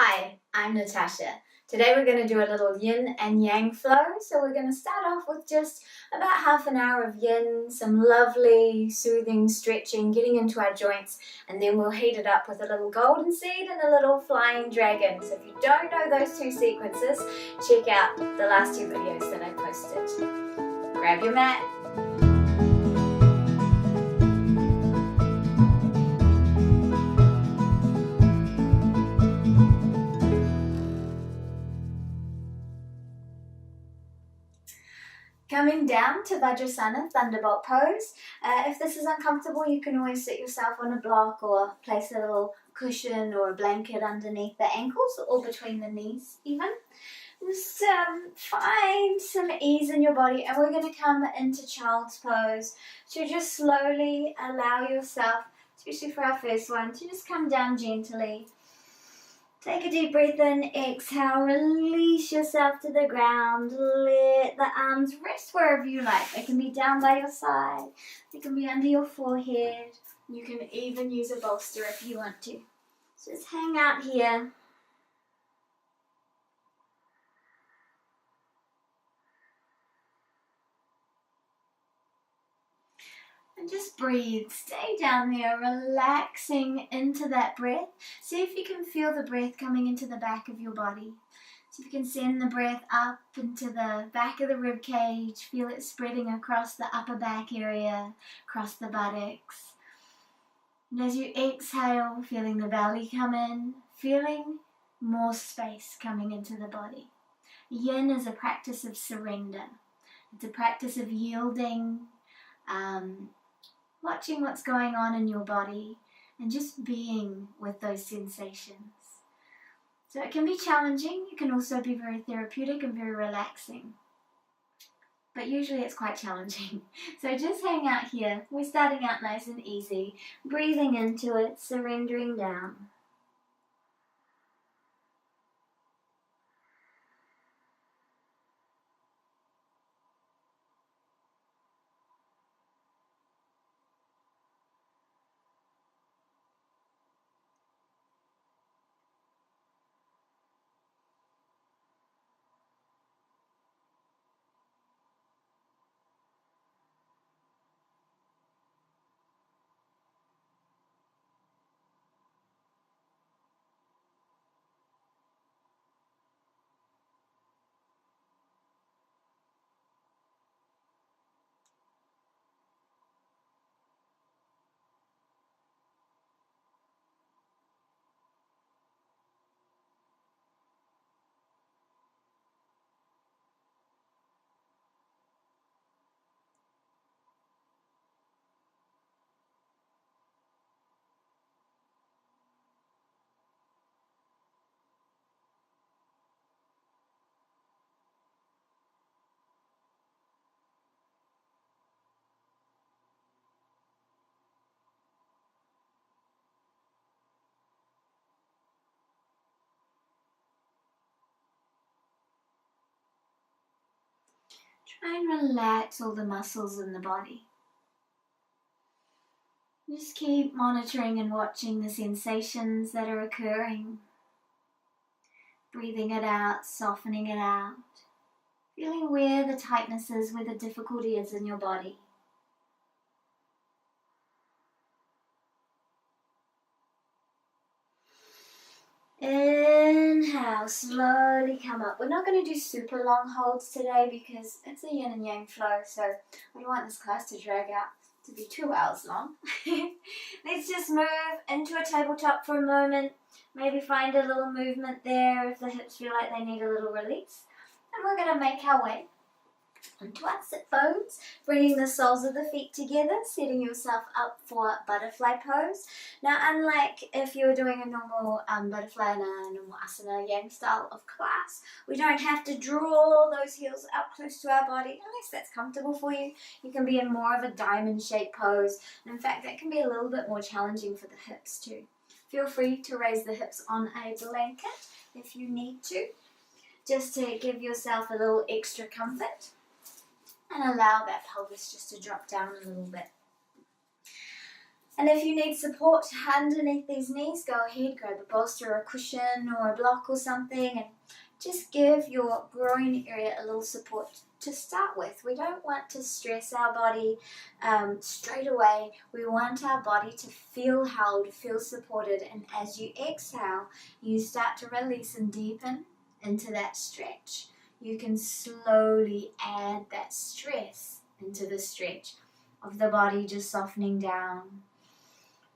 Hi, I'm Natasha. Today we're going to do a little yin and yang flow. So we're going to start off with just about half an hour of yin, some lovely soothing stretching, getting into our joints, and then we'll heat it up with a little golden seed and a little flying dragon. So if you don't know those two sequences, check out the last two videos that I posted. Grab your mat. Coming down to Vajrasana, Thunderbolt Pose. If this is uncomfortable, you can always sit yourself on a block or place a little cushion or a blanket underneath the ankles or between the knees even. Just find some ease in your body, and we're going to come into Child's Pose. So just slowly allow yourself, especially for our first one, to just come down gently. Take a deep breath in, exhale, release yourself to the ground, let the arms rest wherever you like. They can be down by your side, they can be under your forehead, you can even use a bolster if you want to. So just hang out here. And just breathe, stay down there, relaxing into that breath. See if you can feel the breath coming into the back of your body. See if you can send the breath up into the back of the rib cage, feel it spreading across the upper back area, across the buttocks. And as you exhale, feeling the belly come in, feeling more space coming into the body. Yin is a practice of surrender. It's a practice of yielding, watching what's going on in your body and just being with those sensations. So it can be challenging, it can also be very therapeutic and very relaxing. But usually it's quite challenging. So just hang out here. We're starting out nice and easy, breathing into it, surrendering down. Try and relax all the muscles in the body. Just keep monitoring and watching the sensations that are occurring. Breathing it out, softening it out. Feeling where the tightness is, where the difficulty is in your body. Inhale, slowly come up. We're not going to do super long holds today because it's a yin and yang flow, so I don't want this class to drag out to be 2 hours long. Let's just move into a tabletop for a moment. Maybe find a little movement there if the hips feel like they need a little release. And we're going to make our way onto our sit bones, bringing the soles of the feet together, setting yourself up for butterfly pose. Now, unlike if you're doing a normal butterfly in a normal asana yang style of class, we don't have to draw those heels up close to our body unless that's comfortable for you. You can be in more of a diamond shaped pose, and in fact that can be a little bit more challenging for the hips too. Feel free to raise the hips on a blanket if you need to, just to give yourself a little extra comfort. And allow that pelvis just to drop down a little bit. And if you need support underneath these knees, go ahead, grab a bolster or a cushion or a block or something, and just give your groin area a little support to start with. We don't want to stress our body straight away. We want our body to feel held, feel supported, and as you exhale, you start to release and deepen into that stretch. You can slowly add that stress into the stretch of the body just softening down.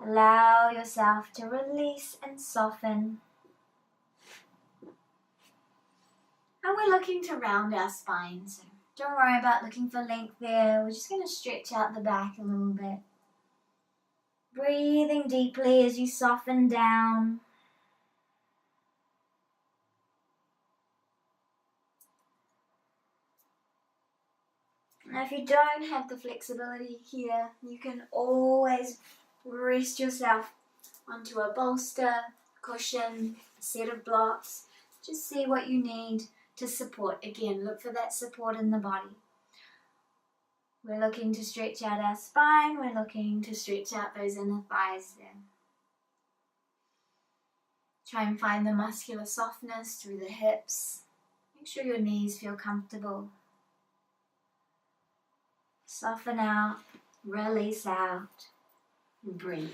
Allow yourself to release and soften. And we're looking to round our spine, so don't worry about looking for length there. We're just going to stretch out the back a little bit. Breathing deeply as you soften down. Now, if you don't have the flexibility here, you can always rest yourself onto a bolster, cushion, a set of blocks. Just see what you need to support. Again, look for that support in the body. We're looking to stretch out our spine. We're looking to stretch out those inner thighs there. Try and find the muscular softness through the hips. Make sure your knees feel comfortable. Soften out, release out, and breathe.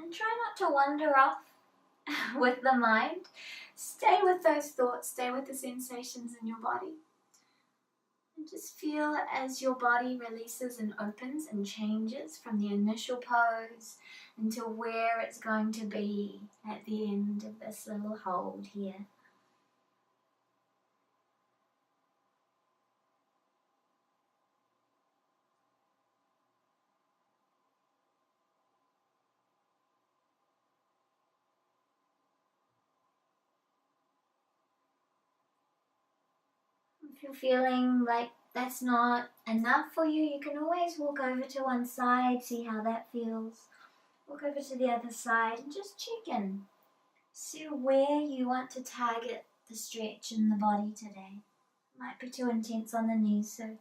And try not to wander off with the mind. Stay with those thoughts, stay with the sensations in your body. And just feel as your body releases and opens and changes from the initial pose until where it's going to be at the end of this little hold here. If you're feeling like that's not enough for you, you can always walk over to one side, see how that feels. Walk over to the other side and just check in. See where you want to target the stretch in the body today. It might be too intense on the knees, so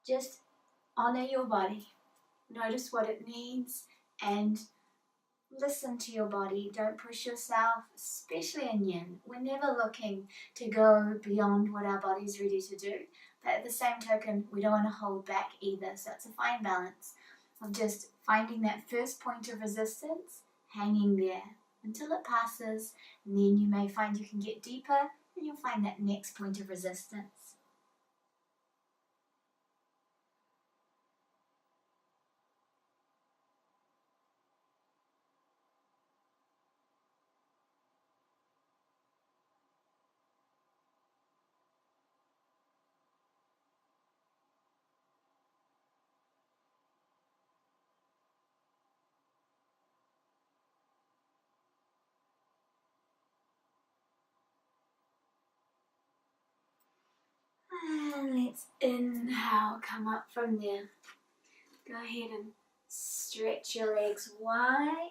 just honor your body. Notice what it needs and listen to your body. Don't push yourself, especially in yin. We're never looking to go beyond what our body's ready to do. But at the same token, we don't want to hold back either. So it's a fine balance of just finding that first point of resistance, hanging there until it passes. And then you may find you can get deeper and you'll find that next point of resistance. And let's inhale, come up from there. Go ahead and stretch your legs wide,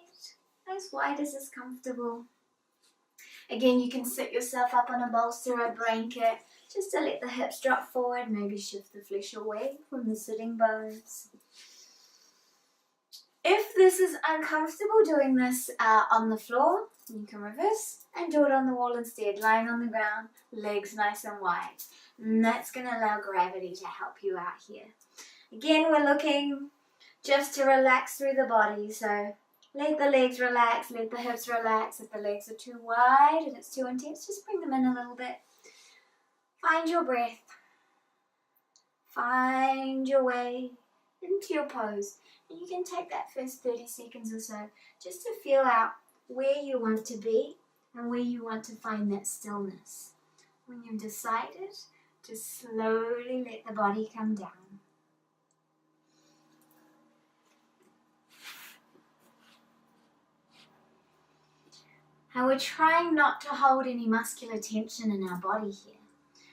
as wide as is comfortable. Again, you can sit yourself up on a bolster or a blanket just to let the hips drop forward, maybe shift the flesh away from the sitting bones. If this is uncomfortable doing this on the floor, you can reverse and do it on the wall instead, lying on the ground, legs nice and wide. And that's going to allow gravity to help you out here. Again, we're looking just to relax through the body. So let the legs relax, let the hips relax. If the legs are too wide and it's too intense, just bring them in a little bit. Find your breath. Find your way into your pose. And you can take that first 30 seconds or so just to feel out where you want to be and where you want to find that stillness. When you've decided, Just slowly let the body come down. And we're trying not to hold any muscular tension in our body here.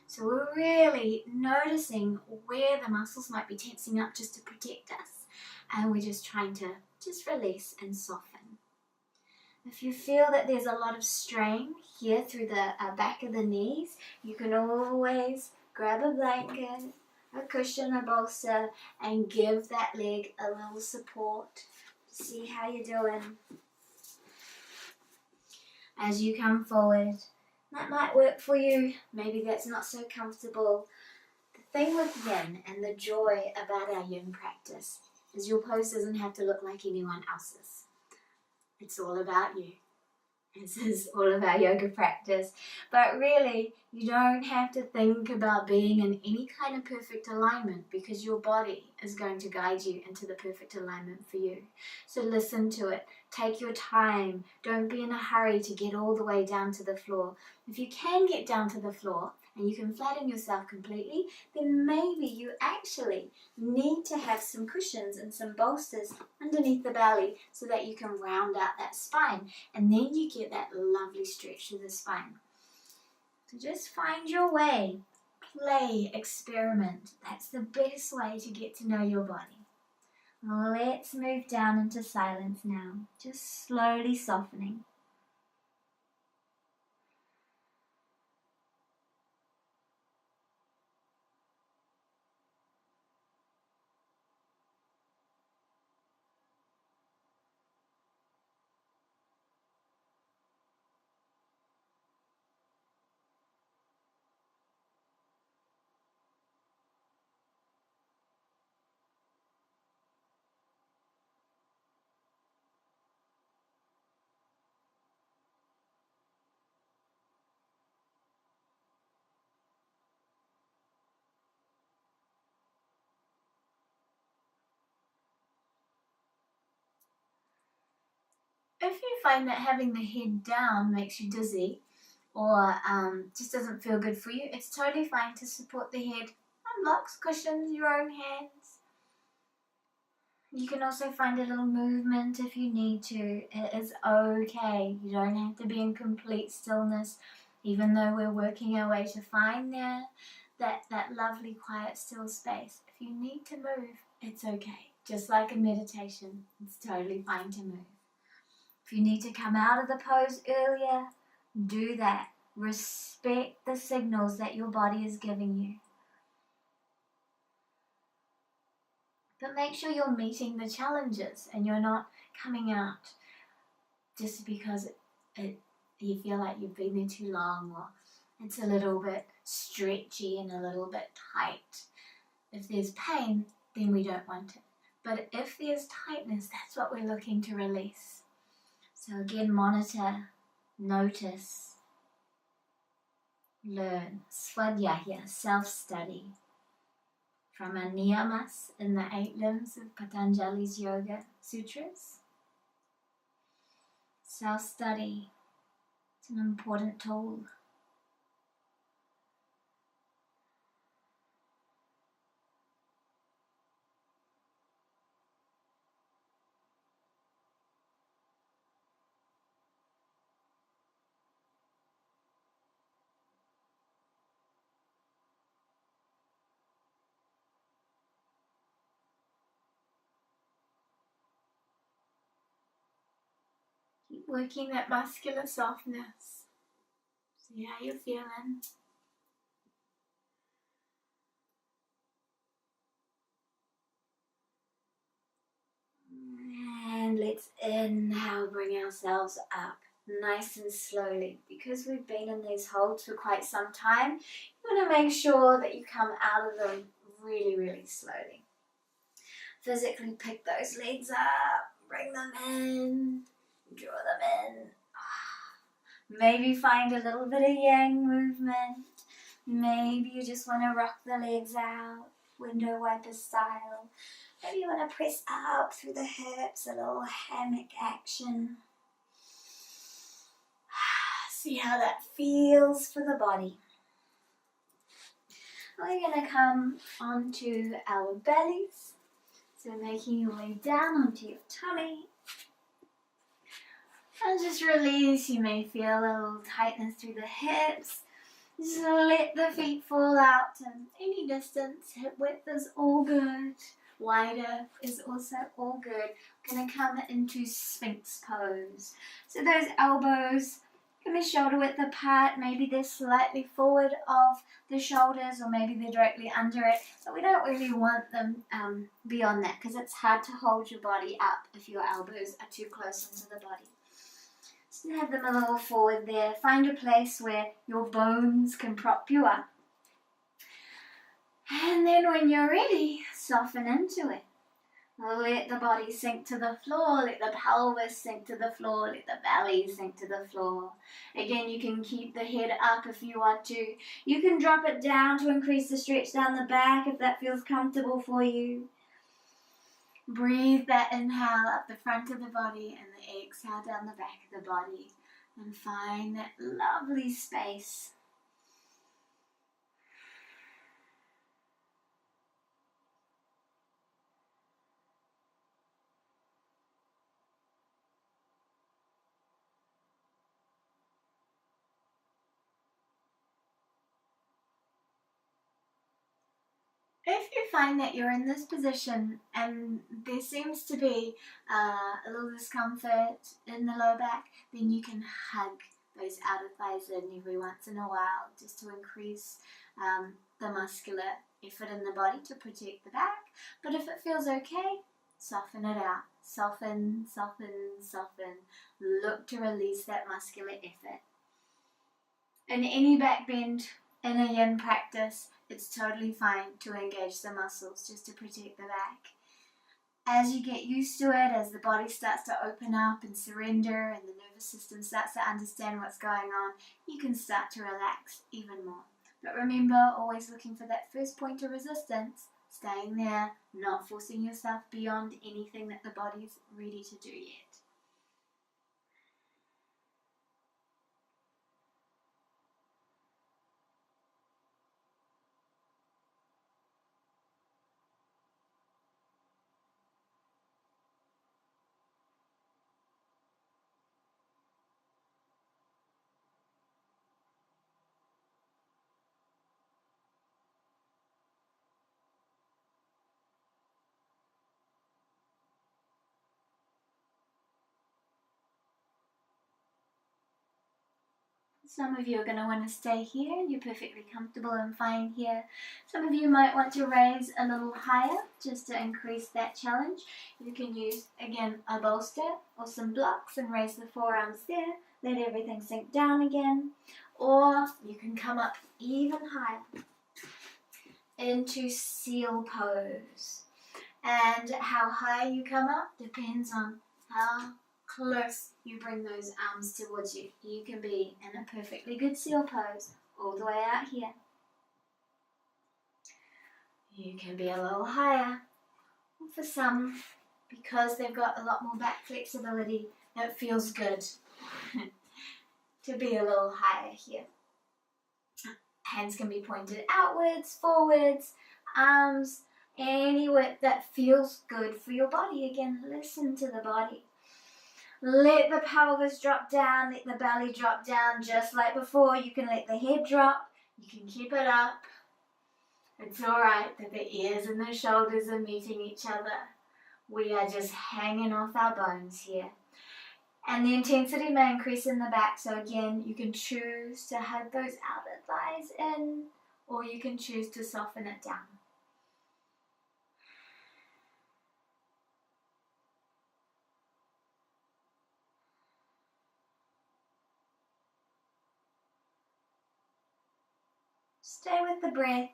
So we're really noticing where the muscles might be tensing up just to protect us. And we're just trying to just release and soften. If you feel that there's a lot of strain here through the back of the knees, you can always grab a blanket, a cushion, a bolster, and give that leg a little support. See how you're doing. As you come forward, that might work for you. Maybe that's not so comfortable. The thing with Yin and the joy about our Yin practice is your pose doesn't have to look like anyone else's. It's all about you. This is all of our yoga practice. But really, you don't have to think about being in any kind of perfect alignment because your body is going to guide you into the perfect alignment for you. So listen to it. Take your time. Don't be in a hurry to get all the way down to the floor. If you can get down to the floor and you can flatten yourself completely, then maybe you actually need to have some cushions and some bolsters underneath the belly so that you can round out that spine. And then you get that lovely stretch through the spine. So just find your way. Play, experiment. That's the best way to get to know your body. Let's move down into silence now. Just slowly softening. If you find that having the head down makes you dizzy or just doesn't feel good for you, it's totally fine to support the head on blocks, cushions, your own hands. You can also find a little movement if you need to. It is okay. You don't have to be in complete stillness, even though we're working our way to find that lovely quiet still space. If you need to move, it's okay. Just like a meditation, it's totally fine to move. If you need to come out of the pose earlier, do that. Respect the signals that your body is giving you. But make sure you're meeting the challenges and you're not coming out just because you feel like you've been there too long or it's a little bit stretchy and a little bit tight. If there's pain, then we don't want it. But if there's tightness, that's what we're looking to release. So again, monitor, notice, learn. Swadhyaya, self-study. From our niyamas in the 8 limbs of Patanjali's Yoga Sutras. Self-study. It's an important tool. Keep working that muscular softness. See how you're feeling. And let's inhale, bring ourselves up nice and slowly. Because we've been in these holds for quite some time, you want to make sure that you come out of them really, really slowly. Physically pick those legs up, bring them in, draw them in. Maybe find a little bit of yang movement. Maybe you just want to rock the legs out, window wiper style. Maybe you want to press up through the hips, a little hammock action. See how that feels for the body. We're going to come onto our bellies. So making your way down onto your tummy. And just release. You may feel a little tightness through the hips. Just let the feet fall out and any distance. Hip width is all good. Wider is also all good. We're going to come into Sphinx Pose. So those elbows can be shoulder width apart. Maybe they're slightly forward of the shoulders or maybe they're directly under it. But we don't really want them beyond that because it's hard to hold your body up if your elbows are too close into the body. So have them a little forward there. Find a place where your bones can prop you up. And then when you're ready, soften into it. Let the body sink to the floor, let the pelvis sink to the floor, let the belly sink to the floor. Again, you can keep the head up if you want to. You can drop it down to increase the stretch down the back if that feels comfortable for you. Breathe that inhale up the front of the body and the exhale down the back of the body. And find that lovely space. If you find that you're in this position and there seems to be a little discomfort in the low back, then you can hug those outer thighs in every once in a while just to increase the muscular effort in the body to protect the back. But if it feels okay, soften it out. Soften, soften, soften. Look to release that muscular effort. In any back bend in a yin practice, it's totally fine to engage the muscles just to protect the back. As you get used to it, as the body starts to open up and surrender and the nervous system starts to understand what's going on, you can start to relax even more. But remember, always looking for that first point of resistance, staying there, not forcing yourself beyond anything that the body's ready to do yet. Some of you are going to want to stay here. You're perfectly comfortable and fine here. Some of you might want to raise a little higher just to increase that challenge. You can use, again, a bolster or some blocks and raise the forearms there. Let everything sink down again. Or you can come up even higher into seal pose. And how high you come up depends on how close you bring those arms towards you. You can be in a perfectly good seal pose all the way out here. You can be a little higher. For some, because they've got a lot more back flexibility, it feels good to be a little higher here. Hands can be pointed outwards, forwards, arms, anywhere that feels good for your body. Again, listen to the body. Let the pelvis drop down, let the belly drop down just like before. You can let the head drop, you can keep it up. It's alright that the ears and the shoulders are meeting each other. We are just hanging off our bones here. And the intensity may increase in the back, so again, you can choose to hug those outer thighs in, or you can choose to soften it down. Stay with the breath.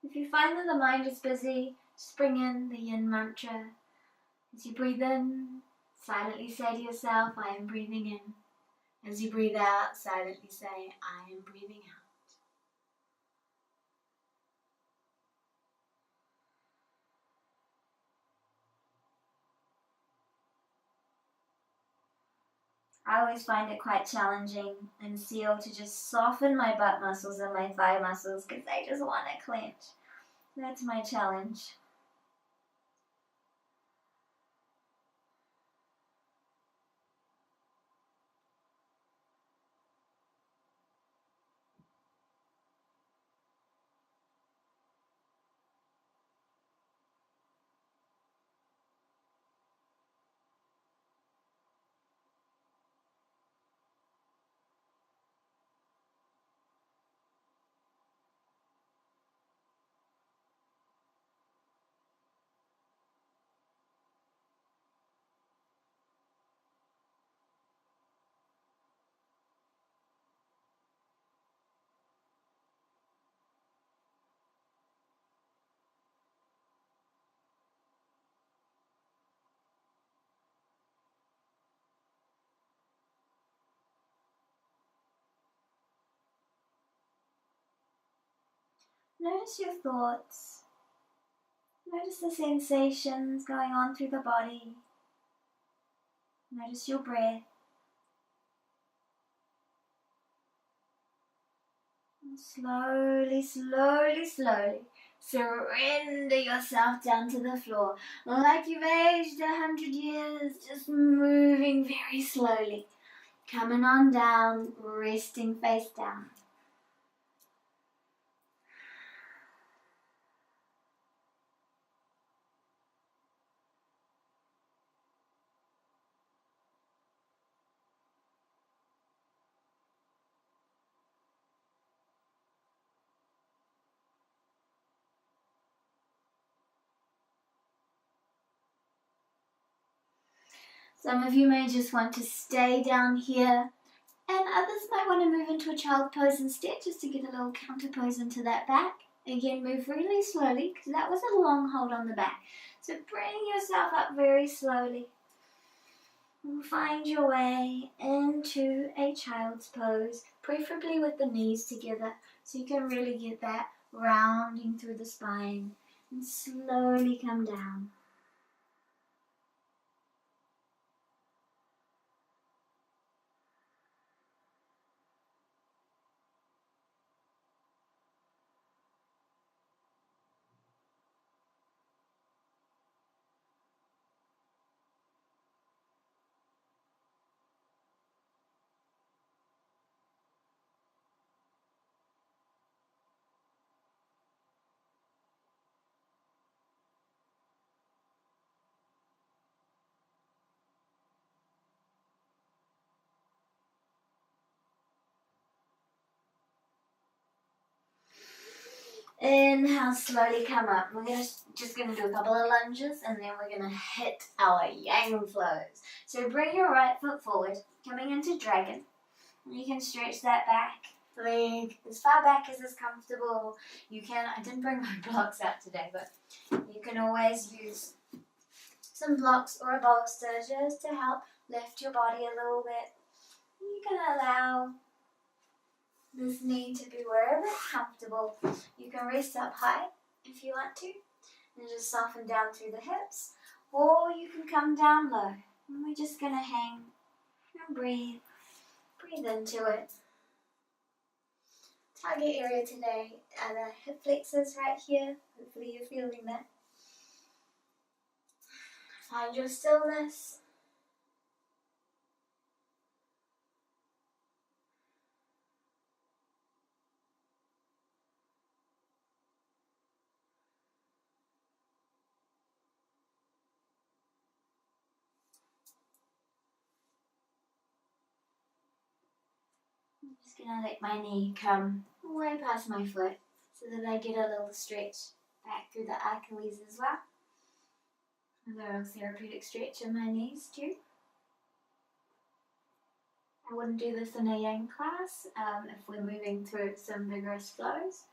If you find that the mind is busy, just bring in the yin mantra. As you breathe in, silently say to yourself, I am breathing in. As you breathe out, silently say, I am breathing out. I always find it quite challenging in seal to just soften my butt muscles and my thigh muscles because they just want to clench. That's my challenge. Notice your thoughts. Notice the sensations going on through the body. Notice your breath. And slowly, slowly, slowly surrender yourself down to the floor. Like you've aged 100 years, just moving very slowly. Coming on down, resting face down. Some of you may just want to stay down here, and others might want to move into a child pose instead, just to get a little counter pose into that back. Again, move really slowly, because that was a long hold on the back. So bring yourself up very slowly. And find your way into a child's pose, preferably with the knees together, so you can really get that rounding through the spine. And slowly come down. Inhale, slowly come up. We're just going to do a couple of lunges and then we're going to hit our yang flows. So bring your right foot forward, coming into dragon. You can stretch that back leg as far back as is comfortable. You can, I didn't bring my blocks out today, but you can always use some blocks or a bolster just to help lift your body a little bit. You can allow this knee to be wherever it's comfortable. You can rest up high if you want to and just soften down through the hips, or you can come down low. And we're just going to hang and breathe. Breathe into it. Target area today are the hip flexors right here. Hopefully you're feeling that. Find your stillness. I'm just going to let my knee come way past my foot so that I get a little stretch back through the Achilles as well. A little therapeutic stretch in my knees too. I wouldn't do this in a yang class if we're moving through some vigorous flows.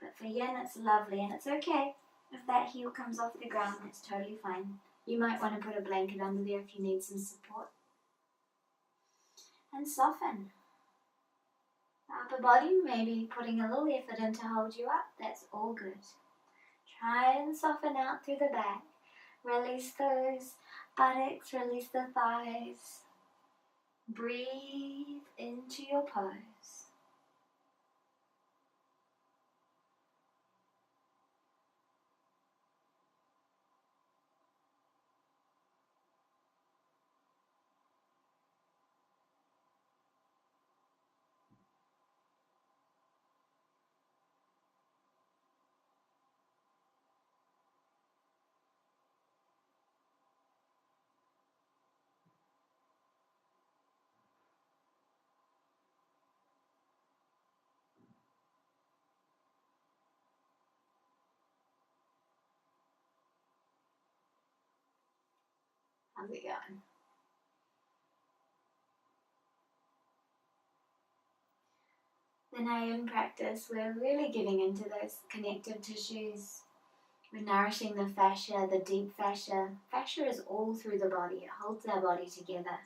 But for yin it's lovely, and it's okay if that heel comes off the ground, it's totally fine. You might want to put a blanket under there if you need some support. And soften. The upper body, maybe putting a little effort in to hold you up, that's all good. Try and soften out through the back. Release those buttocks, release the thighs. Breathe into your pose. How's it going? Then in practice, we're really getting into those connective tissues. We're nourishing the fascia, the deep fascia. Fascia is all through the body. It holds our body together.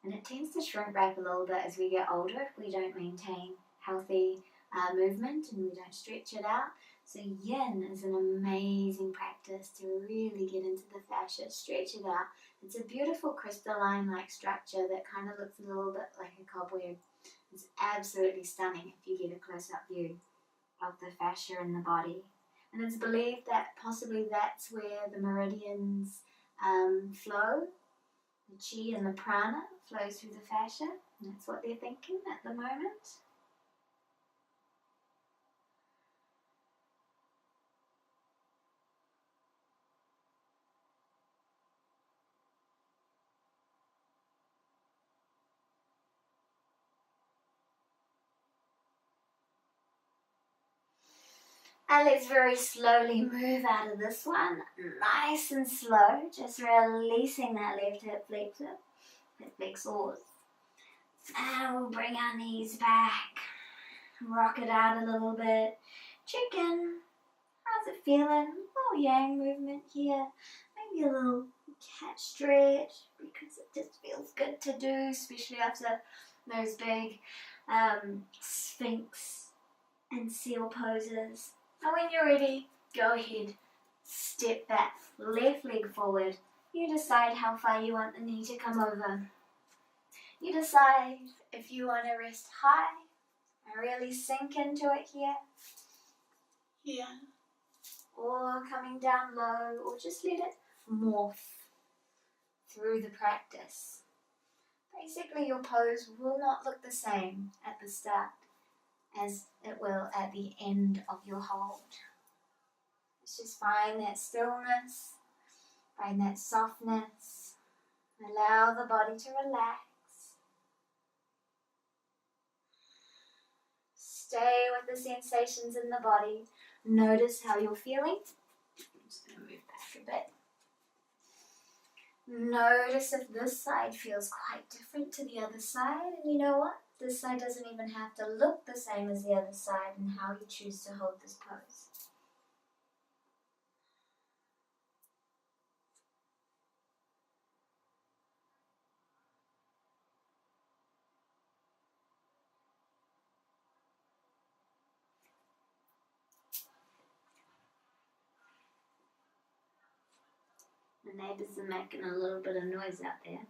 And it tends to shrink back a little bit as we get older if we don't maintain healthy movement and we don't stretch it out. So Yin is an amazing practice to really get into the fascia, stretch it out. It's a beautiful crystalline-like structure that kind of looks a little bit like a cobweb. It's absolutely stunning if you get a close-up view of the fascia in the body. And it's believed that possibly that's where the meridians flow. The chi and the prana flows through the fascia. And that's what they're thinking at the moment. And let's very slowly move out of this one, nice and slow, just releasing that left hip flexor, hip flexors. And we'll bring our knees back, rock it out a little bit, check in. How's it feeling? A little yang movement here, maybe a little cat stretch because it just feels good to do, especially after those big Sphinx and seal poses. And when you're ready, go ahead, step that left leg forward. You decide how far you want the knee to come over. You decide if you want to rest high and really sink into it here, or coming down low, or just let it morph through the practice. Basically, your pose will not look the same at the start as it will at the end of your hold. Let's just find that stillness, find that softness, allow the body to relax. Stay with the sensations in the body. Notice how you're feeling. I'm just going to move back a bit. Notice if this side feels quite different to the other side. And you know what? This side doesn't even have to look the same as the other side in how you choose to hold this pose. The neighbours are making a little bit of noise out there.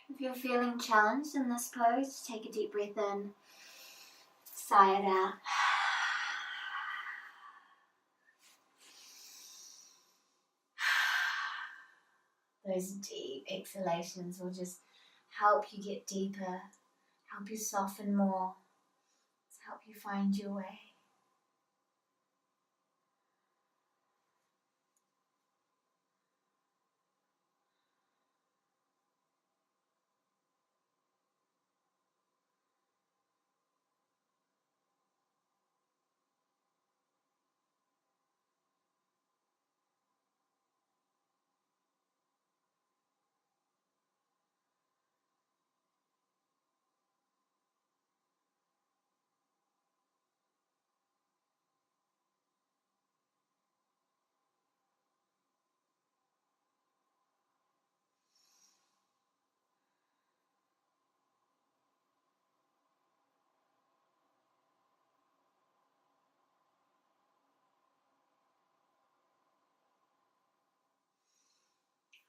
If you're feeling challenged in this pose, take a deep breath in, sigh it out. Those deep exhalations will just help you get deeper, help you soften more, help you find your way.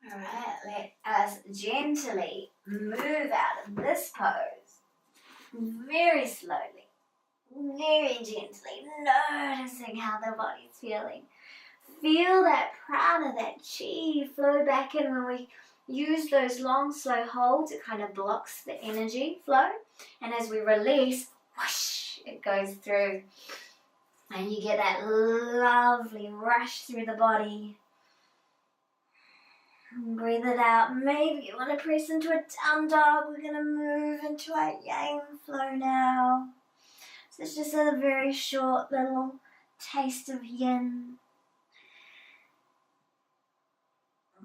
Alright, let us gently move out of this pose. Very slowly, very gently, noticing how the body's feeling. Feel that prana, that chi flow back in. When we use those long, slow holds, it kind of blocks the energy flow. And as we release, whoosh, it goes through. And you get that lovely rush through the body. Breathe it out. Maybe you want to press into a down dog. We're going to move into our yang flow now. So it's just a very short little taste of yin.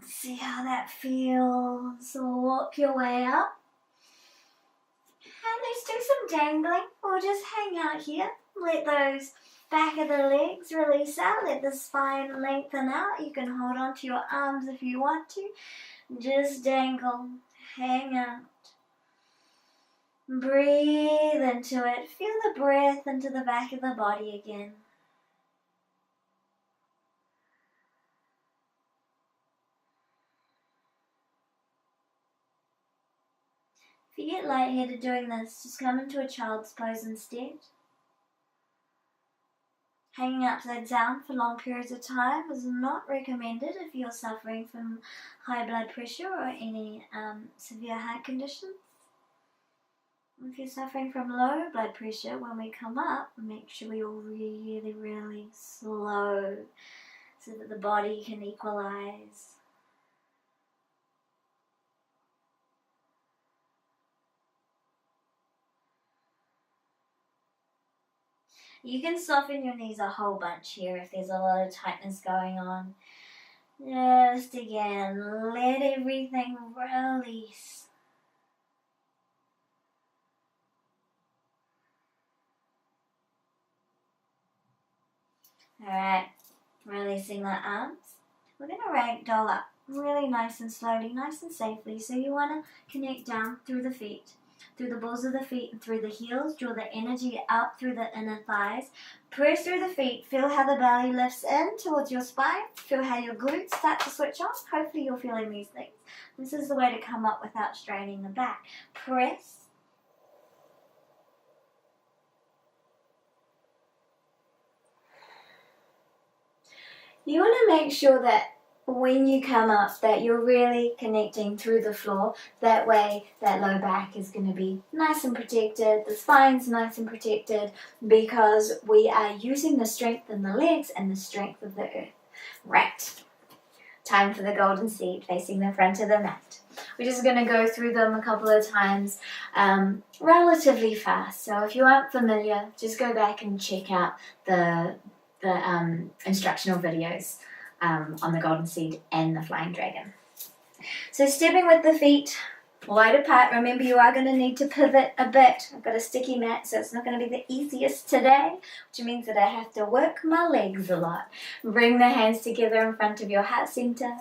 See how that feels. So walk your way up. And let's do some dangling. Or just hang out here. Let those back of the legs release out. Let the spine lengthen out. You can hold on to your arms if you want to. Just dangle. Hang out. Breathe into it. Feel the breath into the back of the body again. If you get lightheaded doing this, just come into a child's pose instead. Hanging upside down for long periods of time is not recommended if you're suffering from high blood pressure or any severe heart conditions. If you're suffering from low blood pressure, when we come up, make sure you're really, really slow so that the body can equalize. You can soften your knees a whole bunch here if there's a lot of tightness going on. Just again, let everything release. Alright, releasing the arms. We're going to ragdoll up really nice and slowly, nice and safely. So you want to connect down through the feet, through the balls of the feet and through the heels. Draw the energy out through the inner thighs. Press through the feet. Feel how the belly lifts in towards your spine. Feel how your glutes start to switch off. Hopefully you're feeling these things. This is the way to come up without straining the back. Press. You want to make sure that when you come up that you're really connecting through the floor. That way that low back is going to be nice and protected. The spine's nice and protected because we are using the strength in the legs and the strength of the earth. Right. Time for the golden seed facing the front of the mat. We're just going to go through them a couple of times relatively fast. So if you aren't familiar, just go back and check out the instructional videos on the golden seed and the flying dragon. So stepping with the feet wide apart. Remember, you are going to need to pivot a bit. I've got a sticky mat, so it's not going to be the easiest today, which means that I have to work my legs a lot. Bring the hands together in front of your heart center.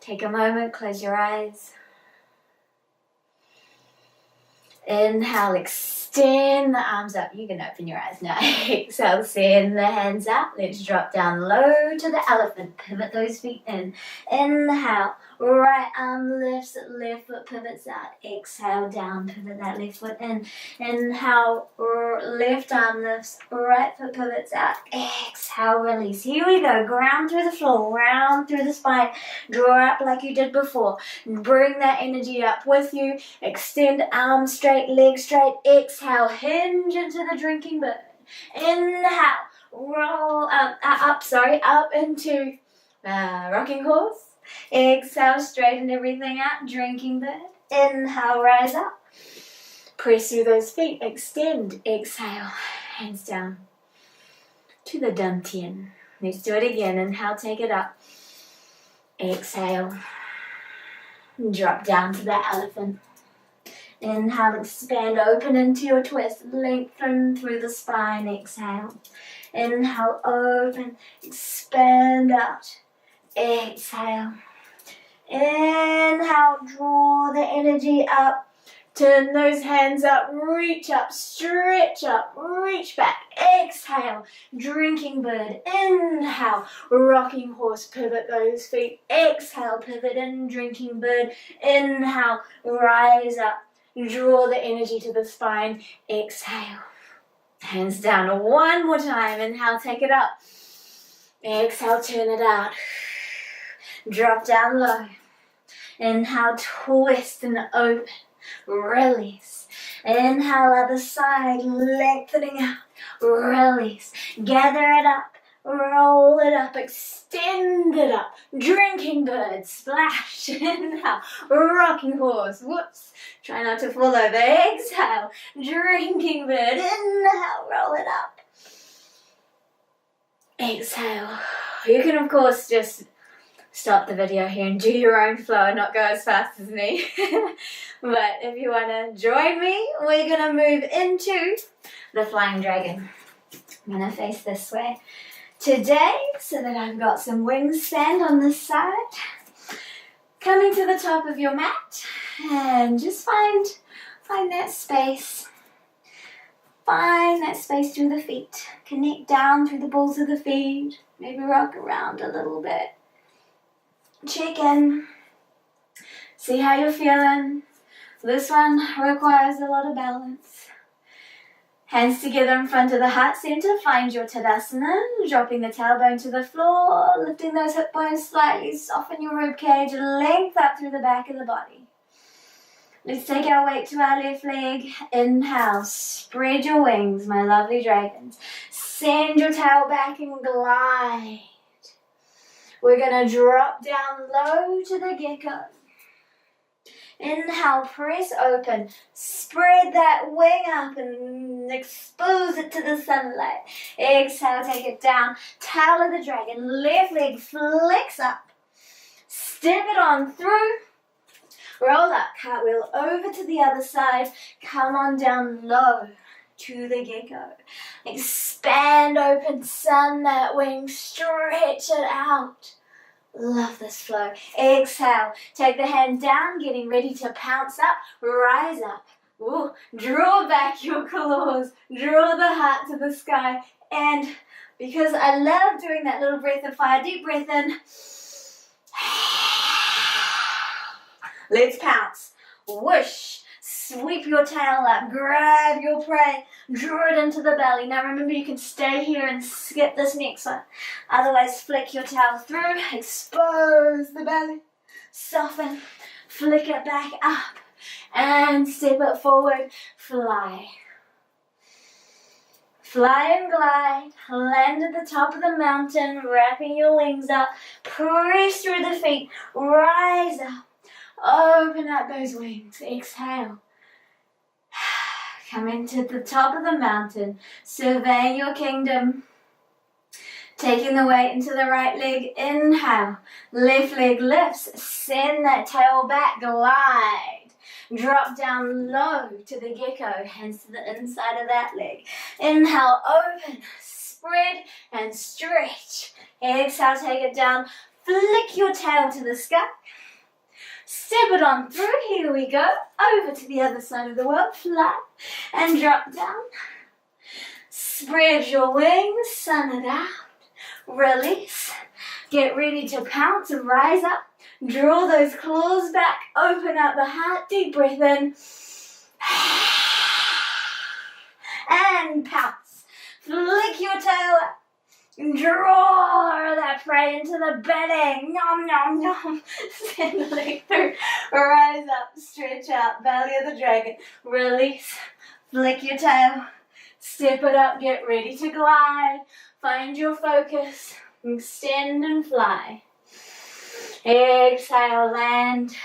Take a moment, close your eyes. Inhale, extend the arms up. You can open your eyes now. Exhale, send the hands out. Let's drop down low to the elephant. Pivot those feet in. Inhale, right arm lifts, left foot pivots out. Exhale, down, pivot that left foot in. Inhale, left arm lifts, right foot pivots out. Exhale, release. Here we go. Ground through the floor, round through the spine. Draw up like you did before. Bring that energy up with you. Extend arms straight, legs straight. Exhale, hinge into the drinking bird. Inhale, roll up into rocking horse. Exhale, straighten everything out, drinking bird. Inhale, rise up. Press through those feet, extend. Exhale, hands down to the dantian. Let's do it again. Inhale, take it up. Exhale, drop down to the elephant. Inhale, expand, open into your twist, lengthen through the spine. Exhale. Inhale, open, expand out. Exhale. Inhale, draw the energy up. Turn those hands up, reach up, stretch up, reach back. Exhale, drinking bird. Inhale, rocking horse, pivot those feet. Exhale, pivot in, drinking bird. Inhale, rise up. Draw the energy to the spine. Exhale. Hands down one more time. Inhale, take it up. Exhale, turn it out. Drop down low. Inhale, twist and open. Release. Inhale, other side, lengthening out. Release. Gather it up. Roll it up. Extend it up. Drinking bird. Splash. Inhale. Rocking horse. Whoops. Try not to fall over. Exhale. Drinking bird. Inhale. Roll it up. Exhale. You can, of course, just stop the video here and do your own flow and not go as fast as me. But if you want to join me, we're going to move into the flying dragon. I'm going to face this way today so that I've got some wingspan on this side. Coming to the top of your mat and just find that space. Find that space through the feet. Connect down through the balls of the feet. Maybe rock around a little bit. Check in. See how you're feeling. This one requires a lot of balance. Hands together in front of the heart center. Find your Tadasana. Dropping the tailbone to the floor. Lifting those hip bones slightly. Soften your rib cage. Length up through the back of the body. Let's take our weight to our left leg. Inhale. Spread your wings, my lovely dragons. Send your tail back and glide. We're going to drop down low to the gecko. Inhale, press open. Spread that wing up and expose it to the sunlight. Exhale, take it down. Tail of the dragon. Left leg flex up. Step it on through. Roll up. Cartwheel over to the other side. Come on down low to the gecko. Expand, open, sun that wing. Stretch it out. Love this flow. Exhale. Take the hand down, getting ready to pounce up. Rise up. Ooh. Draw back your claws. Draw the heart to the sky. And because I love doing that little breath of fire, deep breath in. Let's pounce. Whoosh. Sweep your tail up. Grab your prey. Draw it into the belly. Now remember, you can stay here and skip this next one. Otherwise, flick your tail through. Expose the belly. Soften. Flick it back up. And step it forward. Fly. Fly and glide. Land at the top of the mountain. Wrapping your wings up. Press through the feet. Rise up. Open up those wings. Exhale. Coming to the top of the mountain. Survey your kingdom. Taking the weight into the right leg. Inhale. Left leg lifts. Send that tail back. Glide. Drop down low to the gecko. Hands to the inside of that leg. Inhale. Open. Spread and stretch. Exhale. Take it down. Flick your tail to the sky. Step it on through. Here we go. Over to the other side of the world. Flat and drop down. Spread your wings. Sun it out. Release. Get ready to pounce and rise up. Draw those claws back. Open up the heart. Deep breath in. And pounce. Flick your tail up. Draw that prey into the belly. Nom, nom, nom. Send the leg through. Rise up. Stretch out. Belly of the dragon. Release. Flick your tail. Step it up. Get ready to glide. Find your focus. Extend and fly. Exhale. Land.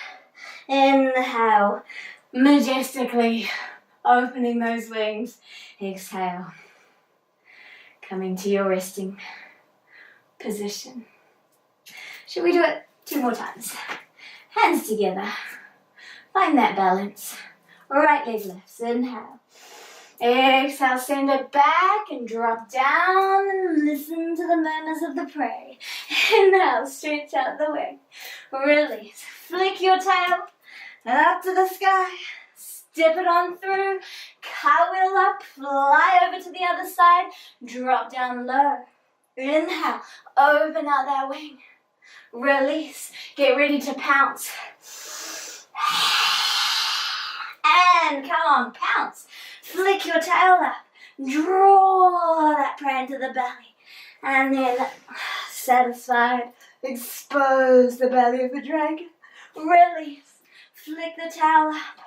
Inhale. Majestically opening those wings. Exhale. Coming to your resting position. Should we do it 2 more times? Hands together. Find that balance. Right leg lifts. Inhale. Exhale, send it back and drop down and listen to the murmurs of the prey. Inhale, stretch out the wing. Release. Flick your tail up to the sky. Step it on through. Cartwheel up. Fly over to the other side. Drop down low. Inhale. Open out that wing. Release. Get ready to pounce. And come on, pounce. Flick your tail up. Draw that prey into the belly. And then, satisfied, expose the belly of the dragon. Release. Flick the tail up.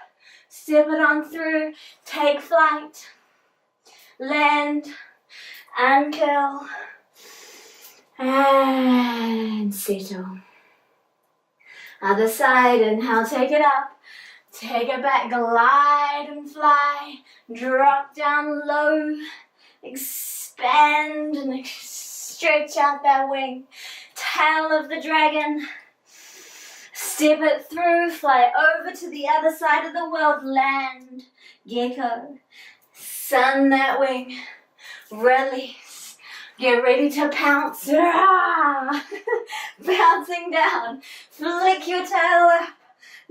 Step it on through. Take flight. Land. And curl. And settle. Other side. Inhale, take it up. Take it back, glide and fly. Drop down low. Expand and stretch out that wing. Tail of the dragon. Step it through, fly over to the other side of the world. Land, gecko. Sun that wing. Release. Get ready to pounce. Bouncing down. Flick your tail up.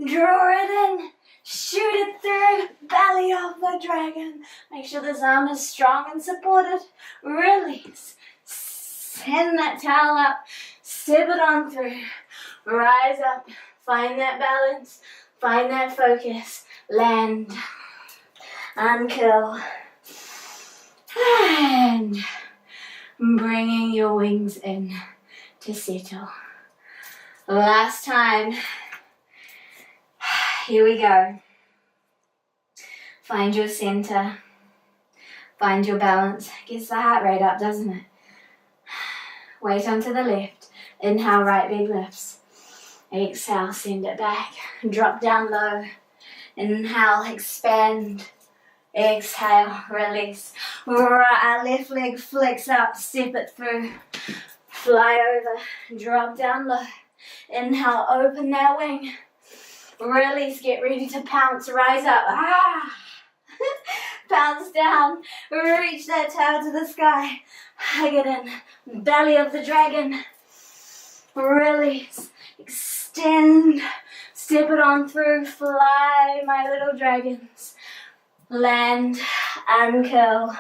Draw it in. Shoot it through. Belly of the dragon. Make sure this arm is strong and supported. Release. Send that tail up. Step it on through. Rise up. Find that balance. Find that focus. Land. Uncurl. And bringing your wings in to settle. Last time. Here we go. Find your center. Find your balance. Gets the heart rate up, doesn't it? Weight onto the left. Inhale, right leg lifts. Exhale, send it back. Drop down low. Inhale, expand. Exhale, release. Right, left leg flex up. Step it through. Fly over. Drop down low. Inhale, open that wing. Release, get ready to pounce, rise up. Bounce down, reach that tail to the sky. Hug it in, belly of the dragon. Release, extend, step it on through, fly my little dragons. Land, uncurl.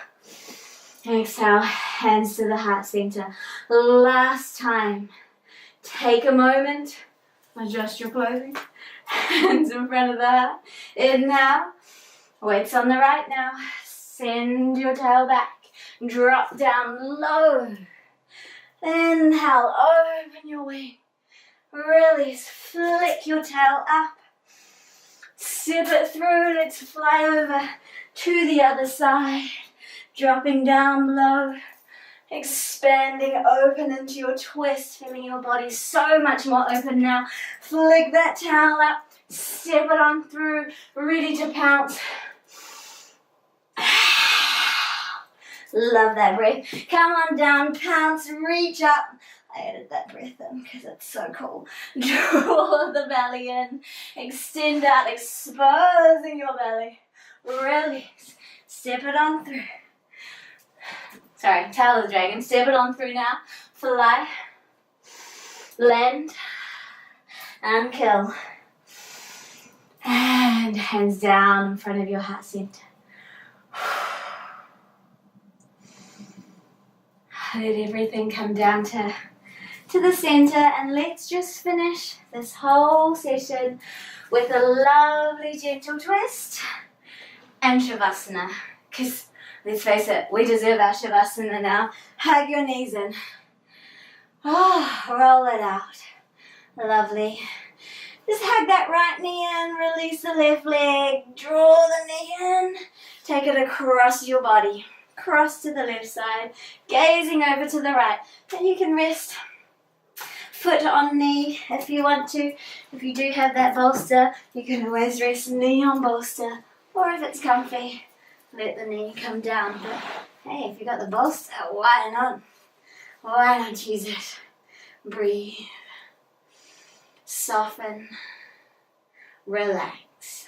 Exhale, hands to the heart center. Last time, take a moment, adjust your clothing. Hands in front of the heart. Inhale. Weights on the right now. Send your tail back. Drop down low. Inhale. Open your wing. Release. Flick your tail up. Step it through. Let's fly over to the other side. Dropping down low. Expanding open into your twist, feeling your body so much more open now. Flick that tail up, step it on through, ready to pounce. Love that breath. Come on down, pounce, reach up. I added that breath in because it's so cool. Draw the belly in, extend out, exposing your belly. Release, step it on through. Sorry, tail of the dragon. Step it on through now. Fly. Land. And kill. And hands down in front of your heart center. Let everything come down to the center, and let's just finish this whole session with a lovely gentle twist and Shavasana. Because let's face it, we deserve our Shavasana now. Hug your knees in. Roll it out. Lovely. Just hug that right knee in, release the left leg, draw the knee in, take it across your body, cross to the left side, gazing over to the right. Then you can rest foot on knee if you want to. If you do have that bolster, you can always rest knee on bolster. Or if it's comfy, let the knee come down. But hey, if you got the bolster, why not? Why not use it? Breathe. Soften. Relax.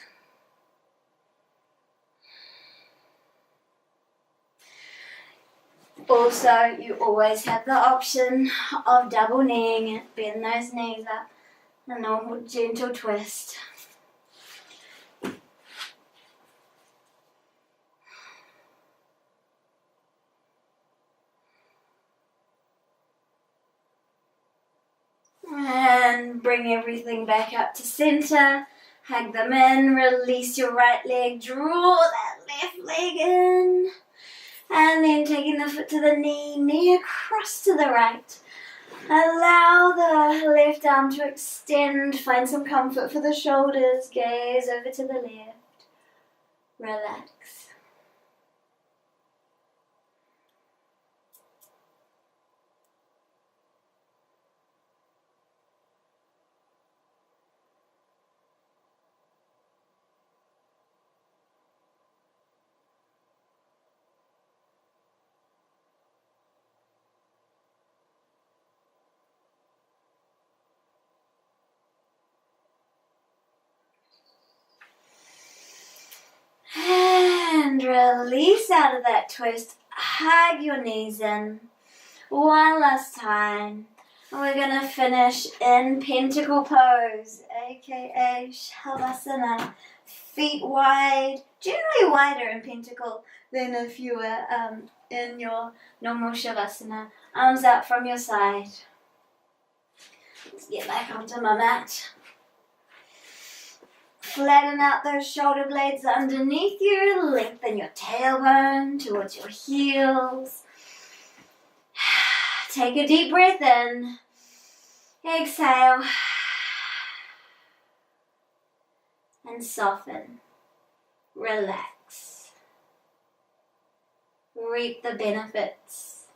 Also, you always have the option of double kneeing it. Bend those knees up. A normal gentle twist. And bring everything back up to center. Hug them in. Release your right leg. Draw that left leg in. And then taking the foot to the knee, knee across to the right. Allow the left arm to extend. Find some comfort for the shoulders. Gaze over to the left. Relax. And release out of that twist. Hug your knees in. One last time. And we're going to finish in Pentacle Pose, aka Shavasana. Feet wide, generally wider in Pentacle than if you were in your normal Shavasana. Arms out from your side. Let's get back onto my mat. Flatten out those shoulder blades underneath you. Lengthen your tailbone towards your heels. Take a deep breath in. Exhale. And soften. Relax. Reap the benefits,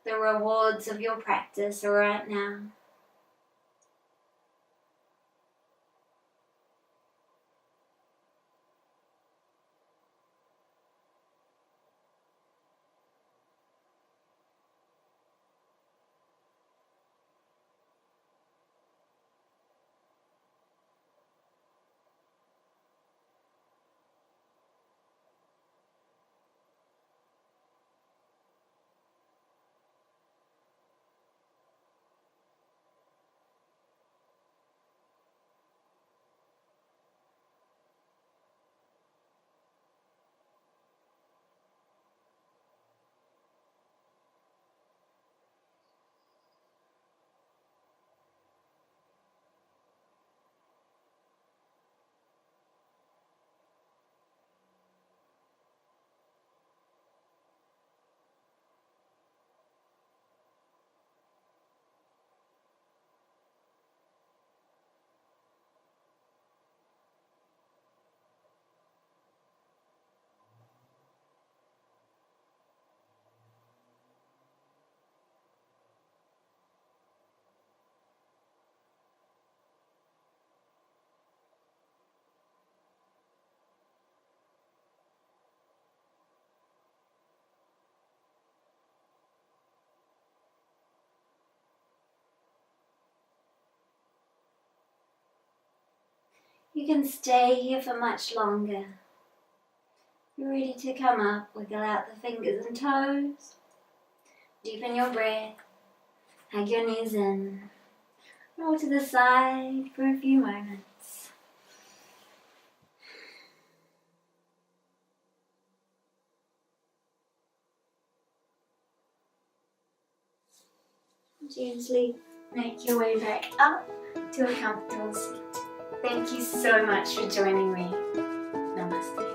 the rewards of your practice right now. You can stay here for much longer. You're ready to come up, wiggle out the fingers and toes. Deepen your breath. Hug your knees in. Roll to the side for a few moments. Gently make your way back up to a comfortable seat. Thank you so much for joining me. Namaste.